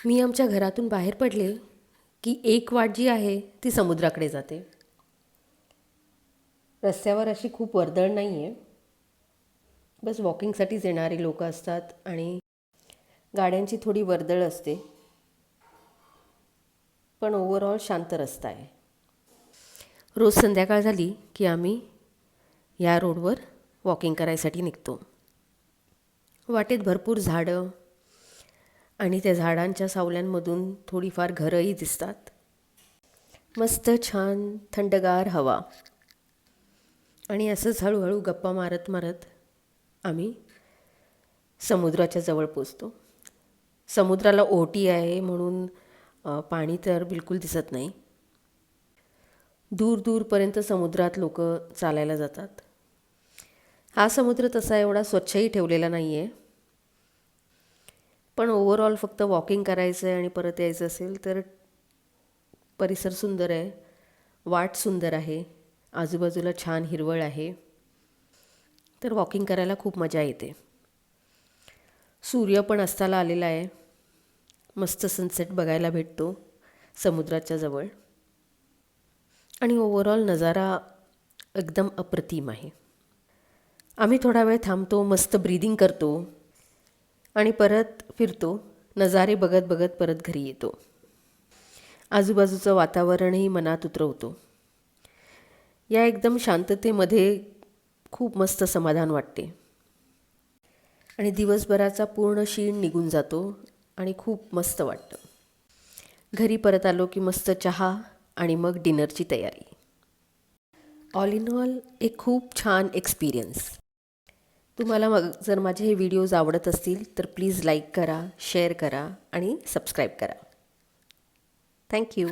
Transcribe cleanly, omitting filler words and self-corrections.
मी आमच्या घरातून बाहेर पडले की एक वाट जी आहे ती समुद्राकडे जाते. रस्त्यावर अशी खूप वर्दळ नाही आहे. बस वॉकिंगसाठीच येणारे लोक असतात आणि गाड्यांची थोडी वर्दळ असते, पण ओव्हरऑल शांत रस्ता आहे. रोज संध्याकाळ झाली की आम्ही या रोडवर वॉकिंग करायसाठी निघतो. वाटेत भरपूर झाडं आणि त्या झाडांच्या सावल्यांमधून थोडीफार घरंही दिसतात. मस्त छान थंडगार हवा आणि असंच हळूहळू गप्पा मारत मारत आम्ही समुद्राच्या जवळ पोचतो. समुद्राला ओहोटी आहे म्हणून पाणी तर बिलकुल दिसत नाही. दूर दूरपर्यंत समुद्रात लोक चालायला जातात. हा समुद्र तसा एवढा स्वच्छही ठेवलेला नाही आहे, पण ओव्हरऑल फक्त वॉकिंग करायचं आहे आणि परत यायचं असेल तर परिसर सुंदर आहे, वाट सुंदर आहे, आजूबाजूला छान हिरवळ आहे, तर वॉकिंग करायला खूप मजा येते. सूर्य पण अस्ताला आलेला आहे. मस्त सनसेट बघायला भेटतो समुद्राच्या जवळ आणि ओव्हरऑल नजारा एकदम अप्रतिम आहे. आम्ही थोडा वेळ थांबतो, मस्त ब्रीदिंग करतो आणि परत फिरतो. नजारे बघत बघत परत घरी येतो. आजूबाजूचं वातावरणही मनात उतरवतो. या एकदम शांततेमध्ये खूप मस्त समाधान वाटते आणि दिवसभराचा पूर्ण शीण निघून जातो आणि खूप मस्त वाटतं. घरी परत आलो की मस्त चहा आणि मग डिनरची तयारी. ऑल इन ऑल एक खूप छान एक्सपिरियन्स. तुम्हाला जर माझे हे व्हिडिओज आवडत असतील तर प्लीज लाईक करा, शेअर करा आणि सबस्क्राईब करा. थँक्यू.